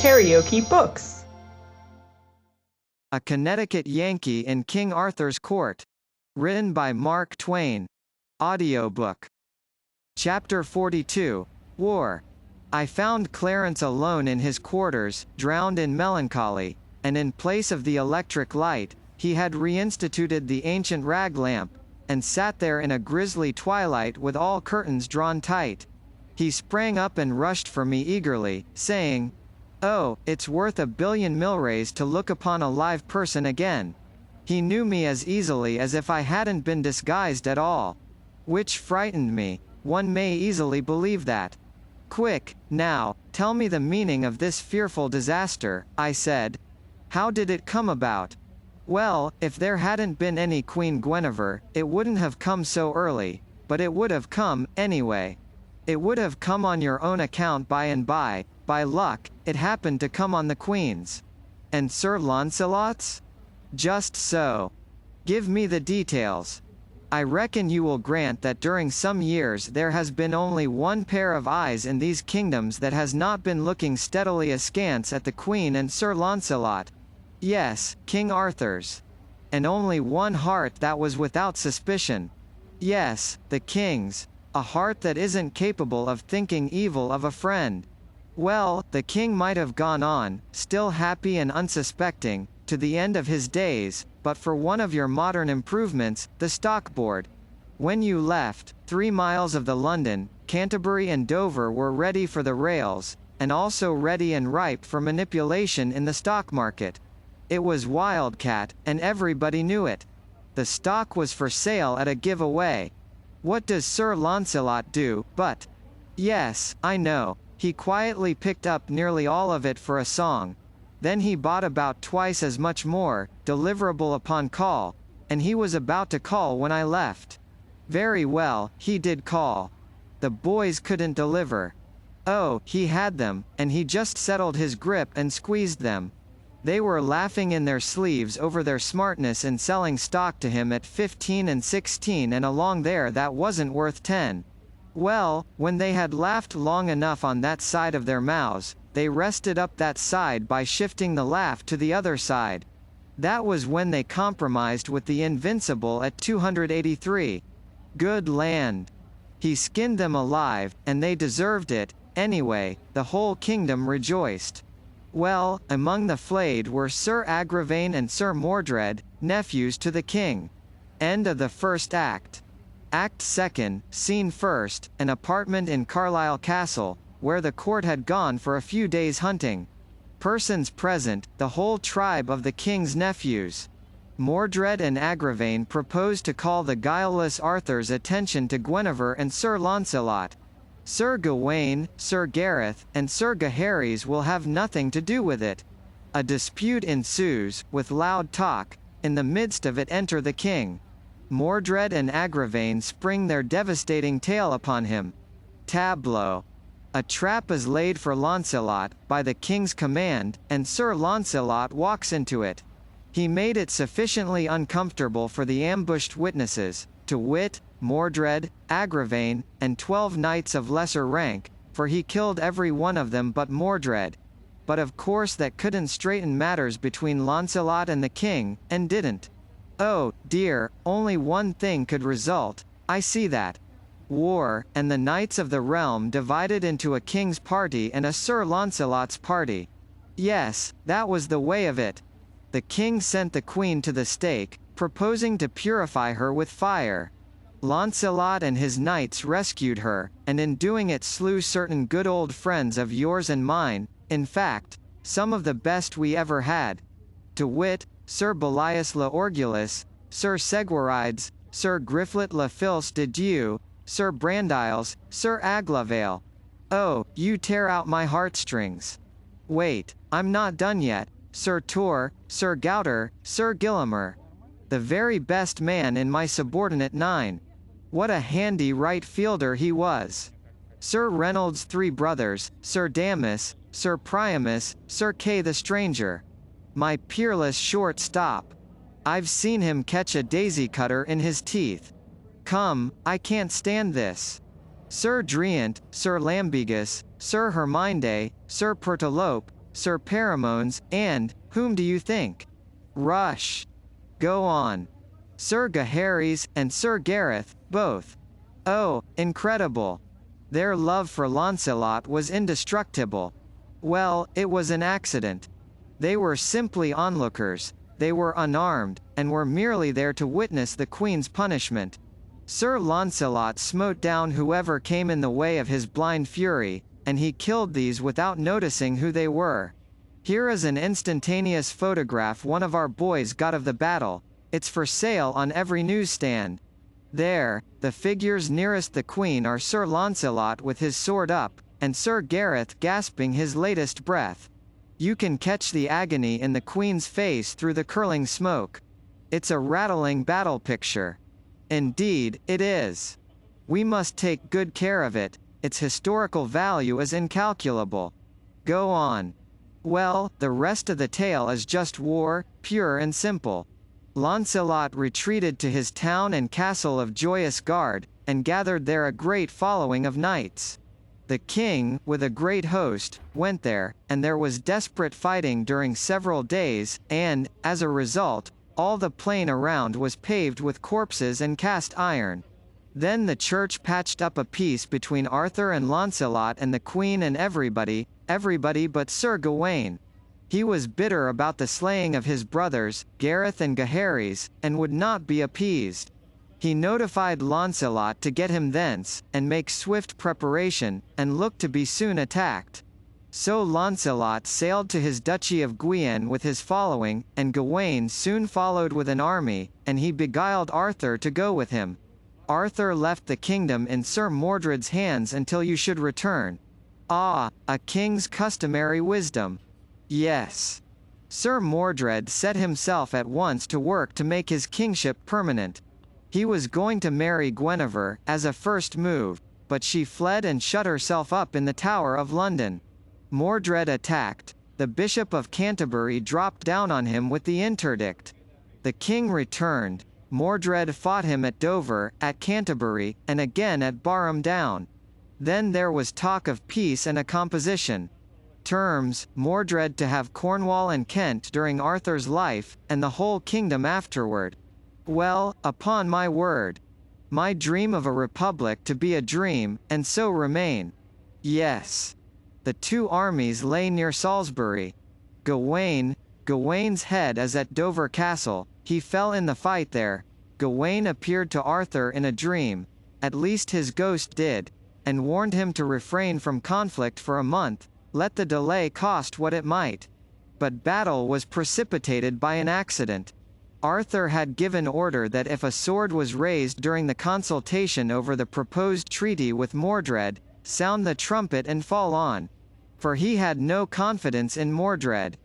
KaraokeBooks. A Connecticut Yankee in King Arthur's Court. Written by Mark Twain. Audiobook. Chapter 42. War. I found Clarence alone in his quarters, drowned in melancholy, and in place of the electric light, he had reinstituted the ancient rag lamp, and sat there in a grisly twilight with all curtains drawn tight. He sprang up and rushed for me eagerly, saying, "Oh, it's worth 1,000,000,000 milrays to look upon a live person again." He knew me as easily as if I hadn't been disguised at all. Which frightened me. One may easily believe that. "Quick, now, tell me the meaning of this fearful disaster," I said. "How did it come about?" "Well, if there hadn't been any Queen Guinevere, it wouldn't have come so early, but it would have come, anyway. It would have come on your own account by luck, it happened to come on the Queen's." "And Sir Launcelot's?" "Just so." "Give me the details." "I reckon you will grant that during some years there has been only one pair of eyes in these kingdoms that has not been looking steadily askance at the Queen and Sir Launcelot." "Yes, King Arthur's." "And only one heart that was without suspicion." "Yes, the King's. A heart that isn't capable of thinking evil of a friend." "Well, the King might have gone on, still happy and unsuspecting, to the end of his days, but for one of your modern improvements, the stockboard. When you left, 3 miles of the London, Canterbury and Dover were ready for the rails, and also ready and ripe for manipulation in the stock market. It was wildcat, and everybody knew it. The stock was for sale at a giveaway. What does Sir Launcelot do, but? Yes, I know. He quietly picked up nearly all of it for a song. Then he bought about twice as much more, deliverable upon call, and he was about to call when I left. Very well, he did call. The boys couldn't deliver. Oh, he had them, and he just settled his grip and squeezed them. They were laughing in their sleeves over their smartness in selling stock to him at 15 and 16 and along there that wasn't worth 10. Well, when they had laughed long enough on that side of their mouths, they rested up that side by shifting the laugh to the other side. That was when they compromised with the Invincible at 283. Good land. He skinned them alive, and they deserved it. Anyway, the whole kingdom rejoiced. Well, among the flayed were Sir Agravain and Sir Mordred, nephews to the king. End of the first act. Act second, scene first, an apartment in Carlisle Castle, where the court had gone for a few days hunting. Persons present, the whole tribe of the king's nephews. Mordred and Agravain proposed to call the guileless Arthur's attention to Guinevere and Sir Launcelot. Sir Gawain, Sir Gareth, and Sir Gaheris will have nothing to do with it. A dispute ensues, with loud talk. In the midst of it enter the king. Mordred and Agravain spring their devastating tale upon him. Tableau. A trap is laid for Launcelot, by the king's command, and Sir Launcelot walks into it. He made it sufficiently uncomfortable for the ambushed witnesses, to wit, Mordred, Agravain, and 12 knights of lesser rank, for he killed every one of them but Mordred. But of course that couldn't straighten matters between Launcelot and the king, and didn't. Oh, dear, only one thing could result, I see that. War, and the knights of the realm divided into a king's party and a Sir Launcelot's party. Yes, that was the way of it. The king sent the queen to the stake, proposing to purify her with fire. Launcelot and his knights rescued her, and in doing it slew certain good old friends of yours and mine, in fact, some of the best we ever had. To wit, Sir Belias le Orgulus, Sir Segwarides, Sir Griflet le Fils de Dieu, Sir Brandiles, Sir Aglavale. Oh, you tear out my heartstrings. Wait, I'm not done yet. Sir Tor, Sir Gouter, Sir Gillimer. The very best man in my subordinate 9. What a handy right fielder he was. Sir Reynolds' 3 brothers, Sir Damus, Sir Priamus, Sir Kay the Stranger. My peerless short stop. I've seen him catch a daisy cutter in his teeth. Come, I can't stand this. Sir Driant, Sir Lambegus, Sir Herminde, Sir Pertolope, Sir Paramones, and, whom do you think? Rush. Go on. Sir Gaheris, and Sir Gareth, both. Oh, incredible. Their love for Launcelot was indestructible. Well, it was an accident. They were simply onlookers, they were unarmed, and were merely there to witness the Queen's punishment. Sir Launcelot smote down whoever came in the way of his blind fury, and he killed these without noticing who they were. Here is an instantaneous photograph one of our boys got of the battle. It's for sale on every newsstand. There, the figures nearest the Queen are Sir Launcelot with his sword up, and Sir Gareth gasping his latest breath. You can catch the agony in the Queen's face through the curling smoke. It's a rattling battle picture. Indeed, it is. We must take good care of it, its historical value is incalculable. Go on. Well, the rest of the tale is just war, pure and simple. Launcelot retreated to his town and castle of Joyous Gard, and gathered there a great following of knights. The king, with a great host, went there, and there was desperate fighting during several days, and, as a result, all the plain around was paved with corpses and cast iron. Then the church patched up a peace between Arthur and Launcelot and the Queen and everybody but Sir Gawain. He was bitter about the slaying of his brothers, Gareth and Gaheris, and would not be appeased. He notified Launcelot to get him thence, and make swift preparation, and look to be soon attacked. So Launcelot sailed to his duchy of Guienne with his following, and Gawain soon followed with an army, and he beguiled Arthur to go with him. Arthur left the kingdom in Sir Mordred's hands until you should return. Ah, a king's customary wisdom. Yes. Sir Mordred set himself at once to work to make his kingship permanent. He was going to marry Guinevere, as a first move, but she fled and shut herself up in the Tower of London. Mordred attacked. The Bishop of Canterbury dropped down on him with the interdict. The king returned. Mordred fought him at Dover, at Canterbury, and again at Barham Down. Then there was talk of peace and a composition. Terms, Mordred to have Cornwall and Kent during Arthur's life, and the whole kingdom afterward. Well, upon my word. My dream of a republic to be a dream, and so remain. Yes. The two armies lay near Salisbury. Gawain's head is at Dover Castle, he fell in the fight there. Gawain appeared to Arthur in a dream, at least his ghost did, and warned him to refrain from conflict for a month, let the delay cost what it might. But battle was precipitated by an accident. Arthur had given order that if a sword was raised during the consultation over the proposed treaty with Mordred, sound the trumpet and fall on. For he had no confidence in Mordred.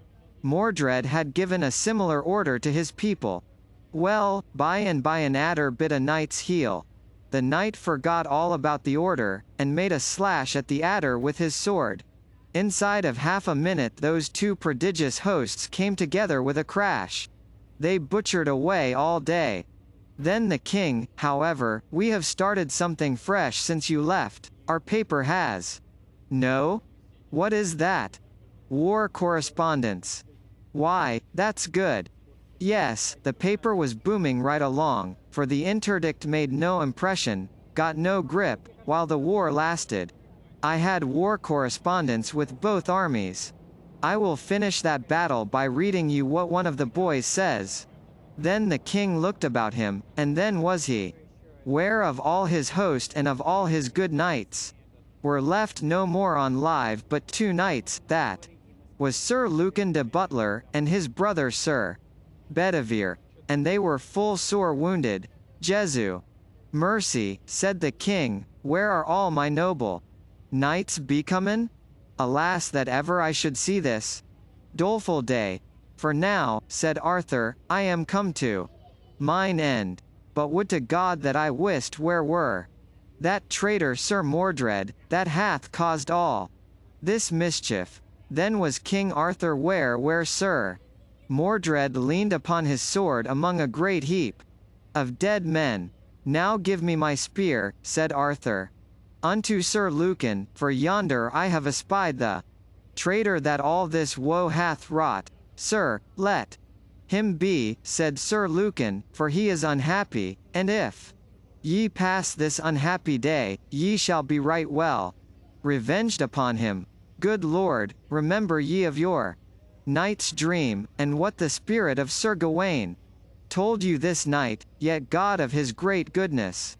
Mordred had given a similar order to his people. Well, by and by an adder bit a knight's heel. The knight forgot all about the order, and made a slash at the adder with his sword. Inside of half a minute those two prodigious hosts came together with a crash. They butchered away all day. Then the king, however, we have started something fresh since you left, our paper has. No? What is that? War correspondence. Why, that's good. Yes, the paper was booming right along, for the interdict made no impression, got no grip, while the war lasted. I had war correspondence with both armies. I will finish that battle by reading you what one of the boys says. Then the king looked about him, and then was he. Where of all his host and of all his good knights? Were left no more on live but 2 knights, that was Sir Lucan de Butler, and his brother Sir Bedivere, and they were full sore wounded. Jesu. Mercy, said the king, where are all my noble knights becomen? Alas that ever I should see this doleful day. For now, said Arthur, I am come to mine end. But would to God that I wist where were that traitor Sir Mordred, that hath caused all this mischief. Then was King Arthur where Sir Mordred leaned upon his sword among a great heap of dead men. Now give me my spear, said Arthur, unto Sir Lucan, for yonder I have espied the traitor that all this woe hath wrought. Sir, let him be, said Sir Lucan, for he is unhappy, and if ye pass this unhappy day, ye shall be right well revenged upon him. Good Lord, remember ye of your night's dream, and what the spirit of Sir Gawain told you this night, yet God of his great goodness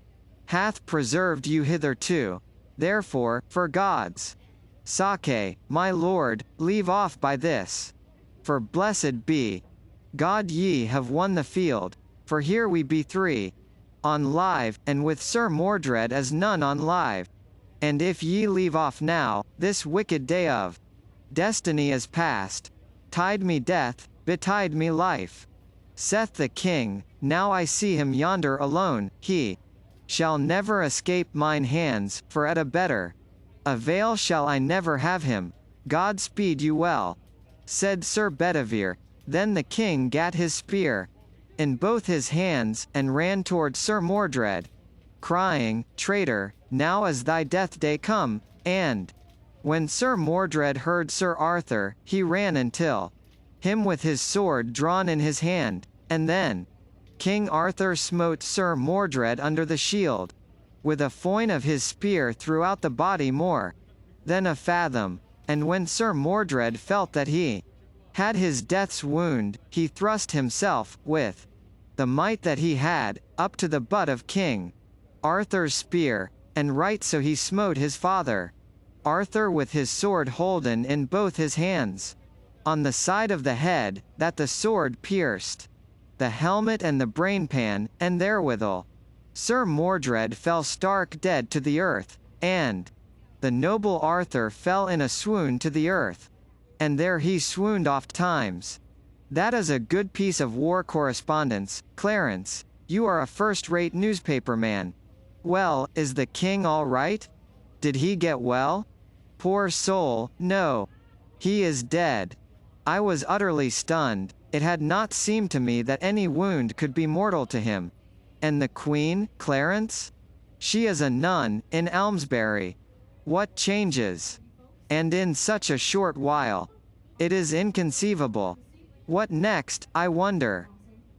hath preserved you hitherto. Therefore, for God's sake, my lord, leave off by this. For blessed be God ye have won the field, for here we be three on live, and with Sir Mordred as none on live. And if ye leave off now, this wicked day of destiny is past. Tide me death, betide me life. Saith the king, now I see him yonder alone, he shall never escape mine hands, for at a better avail shall I never have him. God speed you well, said Sir Bedivere. Then the king gat his spear in both his hands, and ran toward Sir Mordred, crying, Traitor, now is thy death day come. And when Sir Mordred heard Sir Arthur, he ran until him with his sword drawn in his hand, and then King Arthur smote Sir Mordred under the shield with a foin of his spear throughout the body more than a fathom. And when Sir Mordred felt that he had his death's wound, he thrust himself, with the might that he had, up to the butt of King Arthur's spear, and right so he smote his father Arthur with his sword holden in both his hands, on the side of the head, that the sword pierced the helmet and the brainpan, and therewithal Sir Mordred fell stark dead to the earth, and the noble Arthur fell in a swoon to the earth, and there he swooned oft times. That is a good piece of war correspondence, Clarence. You are a first-rate newspaper man. Well, is the king all right? Did he get well? Poor soul, no. He is dead. I was utterly stunned. It had not seemed to me that any wound could be mortal to him. And the Queen, Clarence? She is a nun, in Elmsbury. What changes! And in such a short while. It is inconceivable. What next, I wonder?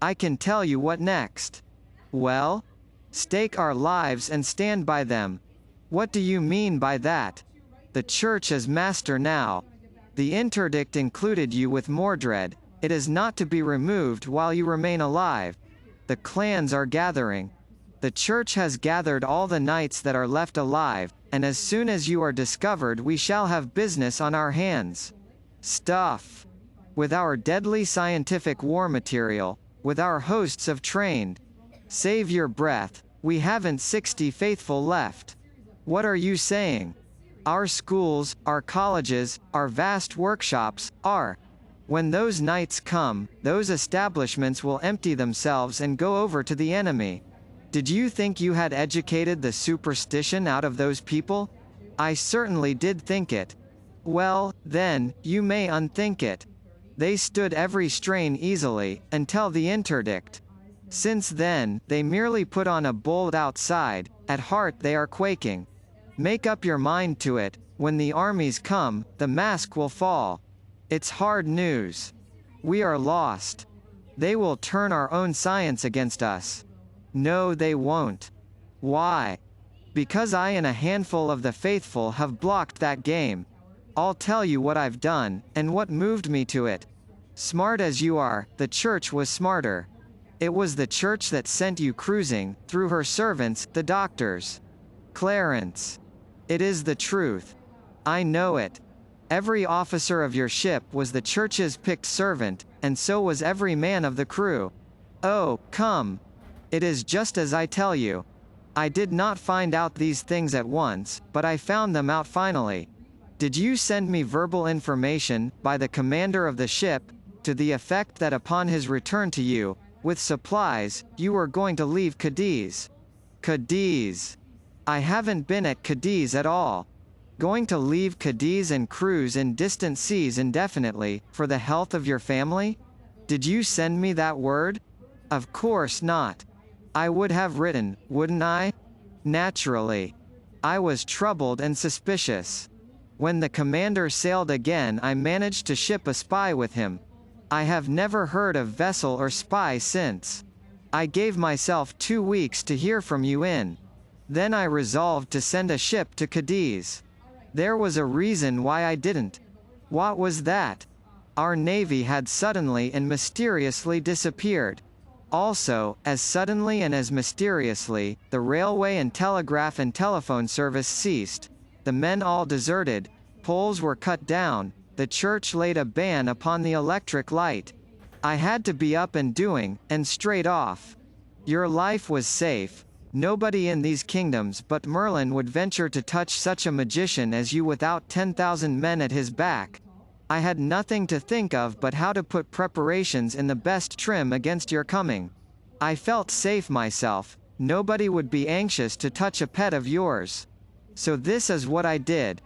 I can tell you what next. Well? Stake our lives and stand by them. What do you mean by that? The church is master now. The interdict included you with Mordred. It is not to be removed while you remain alive. The clans are gathering. The church has gathered all the knights that are left alive, and as soon as you are discovered we shall have business on our hands. Stuff. With our deadly scientific war material, with our hosts of trained. Save your breath, we haven't 60 faithful left. What are you saying? Our schools, our colleges, our vast workshops, are. When those knights come, those establishments will empty themselves and go over to the enemy. Did you think you had educated the superstition out of those people? I certainly did think it. Well, then, you may unthink it. They stood every strain easily, until the interdict. Since then, they merely put on a bold outside, at heart they are quaking. Make up your mind to it, when the armies come, the mask will fall. It's hard news. We are lost. They will turn our own science against us. No, they won't. Why? Because I and a handful of the faithful have blocked that game. I'll tell you what I've done, and what moved me to it. Smart as you are, the church was smarter. It was the church that sent you cruising, through her servants, the doctors. Clarence. It is the truth. I know it. Every officer of your ship was the church's picked servant, and so was every man of the crew. Oh, come. It is just as I tell you. I did not find out these things at once, but I found them out finally. Did you send me verbal information, by the commander of the ship, to the effect that upon his return to you, with supplies, you were going to leave Cadiz? Cadiz. I haven't been at Cadiz at all. Going to leave Cadiz and cruise in distant seas indefinitely, for the health of your family? Did you send me that word? Of course not. I would have written, wouldn't I? Naturally. I was troubled and suspicious. When the commander sailed again, I managed to ship a spy with him. I have never heard of vessel or spy since. I gave myself 2 weeks to hear from you in. Then I resolved to send a ship to Cadiz. There was a reason why I didn't. What was that? Our navy had suddenly and mysteriously disappeared. Also, as suddenly and as mysteriously, the railway and telegraph and telephone service ceased. The men all deserted, poles were cut down, the church laid a ban upon the electric light. I had to be up and doing, and straight off. Your life was safe. Nobody in these kingdoms but Merlin would venture to touch such a magician as you without 10,000 men at his back. I had nothing to think of but how to put preparations in the best trim against your coming. I felt safe myself, nobody would be anxious to touch a pet of yours. So this is what I did.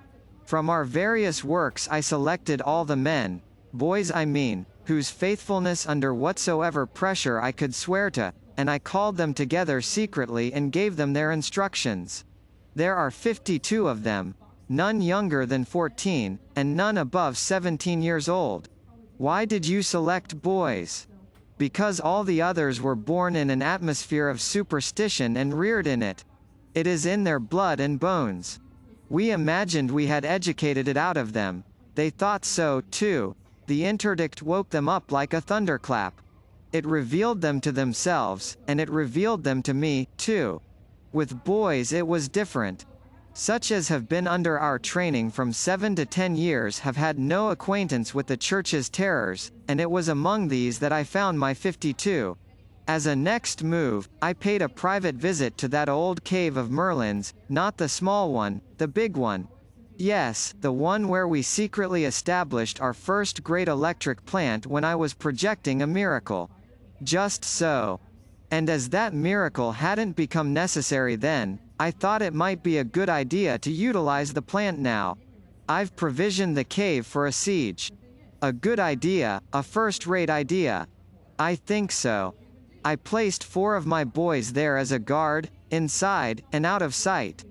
From our various works I selected all the men, boys I mean, whose faithfulness under whatsoever pressure I could swear to, and I called them together secretly and gave them their instructions. There are 52 of them, none younger than 14, and none above 17 years old. Why did you select boys? Because all the others were born in an atmosphere of superstition and reared in it. It is in their blood and bones. We imagined we had educated it out of them. They thought so, too. The interdict woke them up like a thunderclap. It revealed them to themselves, and it revealed them to me, too. With boys it was different. Such as have been under our training from 7 to 10 years have had no acquaintance with the Church's terrors, and it was among these that I found my 52. As a next move, I paid a private visit to that old cave of Merlin's, not the small one, the big one. Yes, the one where we secretly established our first great electric plant when I was projecting a miracle. Just so. And as that miracle hadn't become necessary then, I thought it might be a good idea to utilize the plant now. I've provisioned the cave for a siege. A good idea, a first-rate idea. I think so. I placed 4 of my boys there as a guard, inside, and out of sight.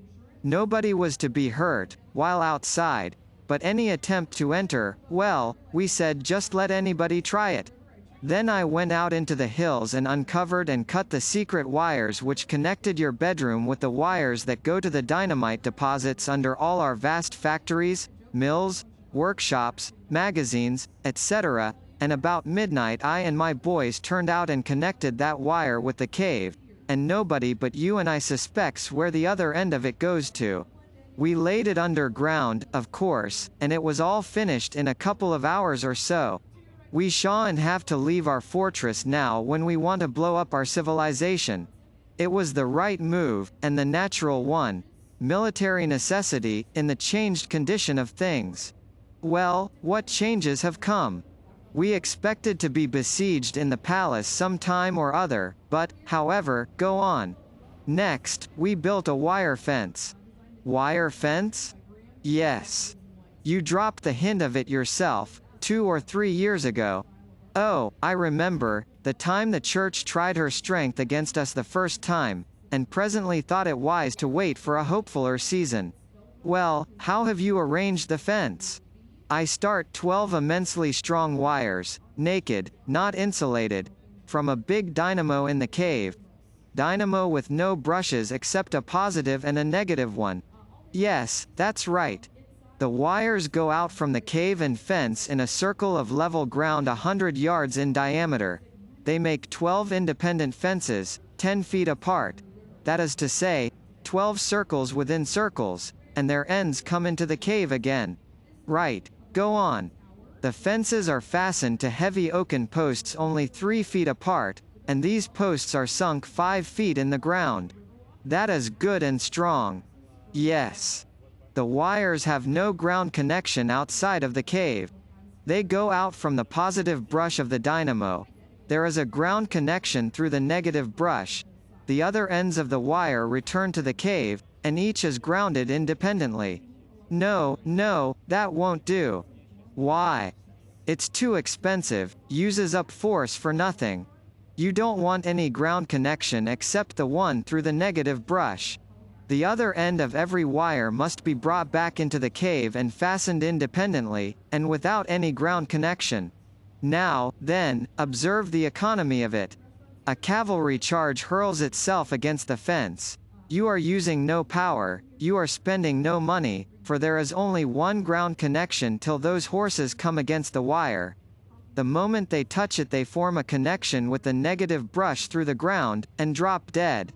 Nobody was to be hurt, while outside, but any attempt to enter, well, we said just let anybody try it. Then I went out into the hills and uncovered and cut the secret wires which connected your bedroom with the wires that go to the dynamite deposits under all our vast factories, mills, workshops, magazines, etc., and about midnight I and my boys turned out and connected that wire with the cave, and nobody but you and I suspects where the other end of it goes to. We laid it underground, of course, and it was all finished in a couple of hours or so. We shan't have to leave our fortress now when we want to blow up our civilization. It was the right move, and the natural one. Military necessity, in the changed condition of things. Well, what changes have come? We expected to be besieged in the palace some time or other, but, however, go on. Next, we built a wire fence. Wire fence? Yes. You dropped the hint of it yourself, 2 or 3 years ago. Oh, I remember, the time the church tried her strength against us the first time, and presently thought it wise to wait for a hopefuller season. Well, how have you arranged the fence? I start 12 immensely strong wires, naked, not insulated, from a big dynamo in the cave. Dynamo with no brushes except a positive and a negative one. Yes, that's right. The wires go out from the cave and fence in a circle of level ground 100 yards in diameter. They make 12 independent fences, 10 feet apart. That is to say, 12 circles within circles, and their ends come into the cave again. Right, go on. The fences are fastened to heavy oaken posts only 3 feet apart, and these posts are sunk 5 feet in the ground. That is good and strong. Yes. The wires have no ground connection outside of the cave. They go out from the positive brush of the dynamo. There is a ground connection through the negative brush. The other ends of the wire return to the cave, and each is grounded independently. No, that won't do. Why? It's too expensive, uses up force for nothing. You don't want any ground connection except the one through the negative brush. The other end of every wire must be brought back into the cave and fastened independently, and without any ground connection. Now, then, observe the economy of it. A cavalry charge hurls itself against the fence. You are using no power, you are spending no money, for there is only one ground connection till those horses come against the wire. The moment they touch it they form a connection with the negative brush through the ground, and drop dead.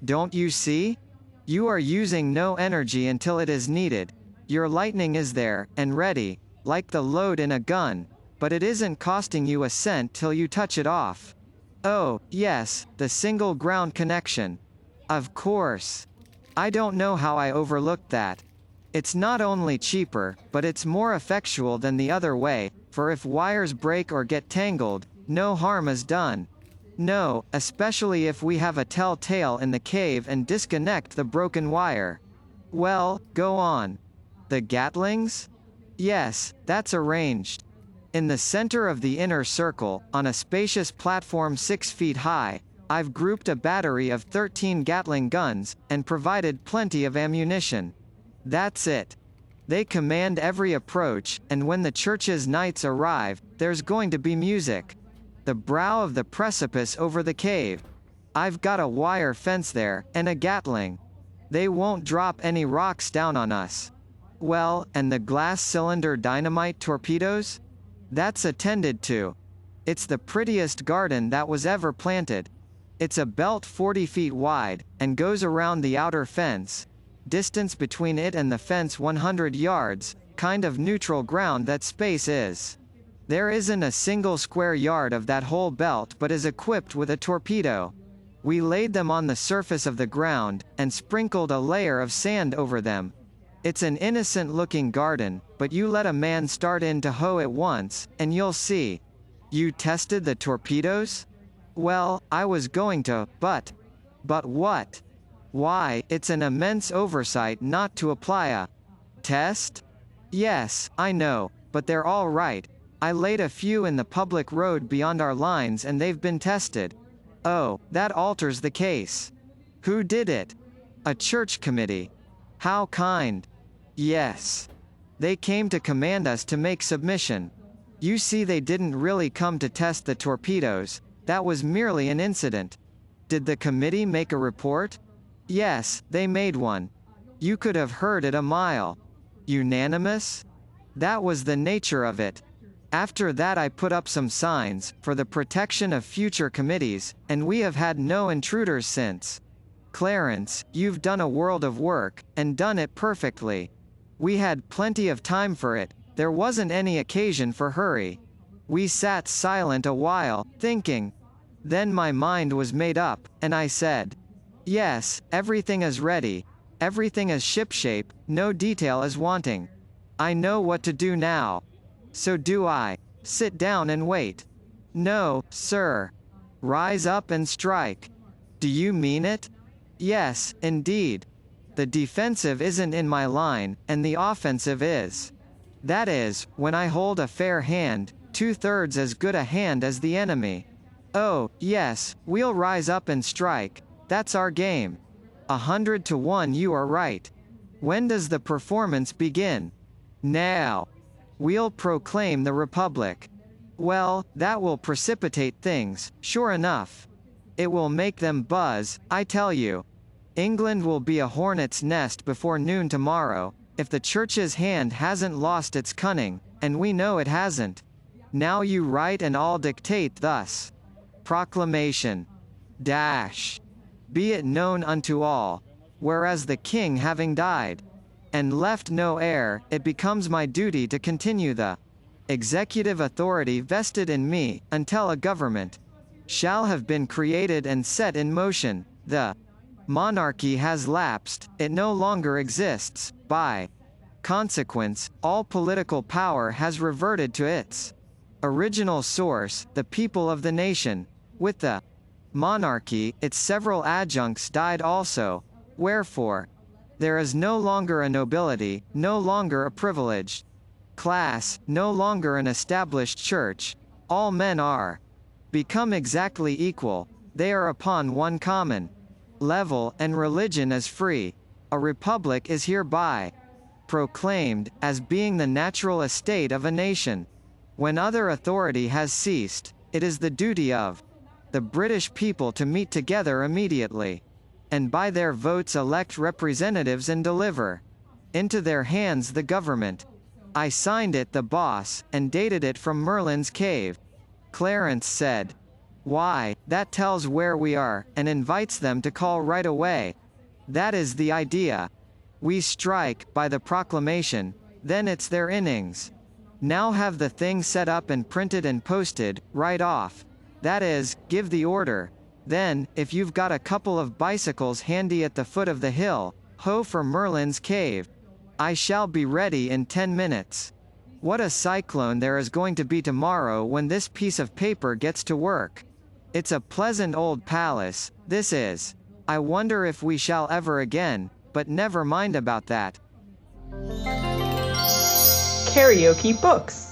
Don't you see? You are using no energy until it is needed. Your lightning is there, and ready, like the load in a gun, but it isn't costing you a cent till you touch it off. Oh, yes, the single ground connection. Of course. I don't know how I overlooked that. It's not only cheaper, but it's more effectual than the other way, for if wires break or get tangled, no harm is done. No, especially if we have a tell-tale in the cave and disconnect the broken wire. Well, go on. The Gatlings? Yes, that's arranged. In the center of the inner circle, on a spacious platform 6 feet high, I've grouped a battery of 13 Gatling guns, and provided plenty of ammunition. That's it. They command every approach, and when the church's knights arrive, there's going to be music. The brow of the precipice over the cave. I've got a wire fence there, and a Gatling. They won't drop any rocks down on us. Well, and the glass cylinder dynamite torpedoes? That's attended to. It's the prettiest garden that was ever planted. It's a belt 40 feet wide, and goes around the outer fence. Distance between it and the fence 100 yards, kind of neutral ground that space is. There isn't a single square yard of that whole belt but is equipped with a torpedo. We laid them on the surface of the ground, and sprinkled a layer of sand over them. It's an innocent-looking garden, but you let a man start in to hoe it once, and you'll see. You tested the torpedoes? Well, I was going to, but... But what? Why, it's an immense oversight not to apply a test? Yes, I know, but they're all right. I laid a few in the public road beyond our lines and they've been tested. Oh, that alters the case. Who did it? A church committee. How kind. Yes. They came to command us to make submission. You see, they didn't really come to test the torpedoes. That was merely an incident. Did the committee make a report? Yes, they made one. You could have heard it a mile. Unanimous? That was the nature of it. After that I put up some signs, for the protection of future committees, and we have had no intruders since. Clarence, you've done a world of work, and done it perfectly. We had plenty of time for it, there wasn't any occasion for hurry. We sat silent a while, thinking. Then my mind was made up, and I said, yes, everything is ready, everything is shipshape, no detail is wanting. I know what to do now. So do I. Sit down and wait. No, sir. Rise up and strike. Do you mean it? Yes, indeed. The defensive isn't in my line, and the offensive is. That is, when I hold a fair hand, 2/3 as good a hand as the enemy. Oh, yes, we'll rise up and strike. That's our game. 100 to 1 you are right. When does the performance begin? Now. We'll proclaim the Republic. Well, that will precipitate things, sure enough. It will make them buzz, I tell you. England will be a hornet's nest before noon tomorrow, if the Church's hand hasn't lost its cunning, and we know it hasn't. Now you write and I'll dictate thus. Proclamation. Dash. Be it known unto all. Whereas the King having died, and left no heir, it becomes my duty to continue the executive authority vested in me, until a government shall have been created and set in motion. The monarchy has lapsed, it no longer exists, by consequence, all political power has reverted to its original source, the people of the nation. With the monarchy, its several adjuncts died also, wherefore, there is no longer a nobility, no longer a privileged class, no longer an established church. All men are become exactly equal. They are upon one common level, and religion is free. A republic is hereby proclaimed as being the natural estate of a nation. When other authority has ceased, it is the duty of the British people to meet together immediately, and by their votes elect representatives and deliver into their hands the government. I signed it, the boss, and dated it from Merlin's cave. Clarence said. Why, that tells where we are, and invites them to call right away. That is the idea. We strike, by the proclamation, then it's their innings. Now have the thing set up and printed and posted, right off. That is, give the order. Then, if you've got a couple of bicycles handy at the foot of the hill, ho for Merlin's cave. I shall be ready in 10 minutes. What a cyclone there is going to be tomorrow when this piece of paper gets to work. It's a pleasant old palace, this is. I wonder if we shall ever again, but never mind about that. KaraokeBooks.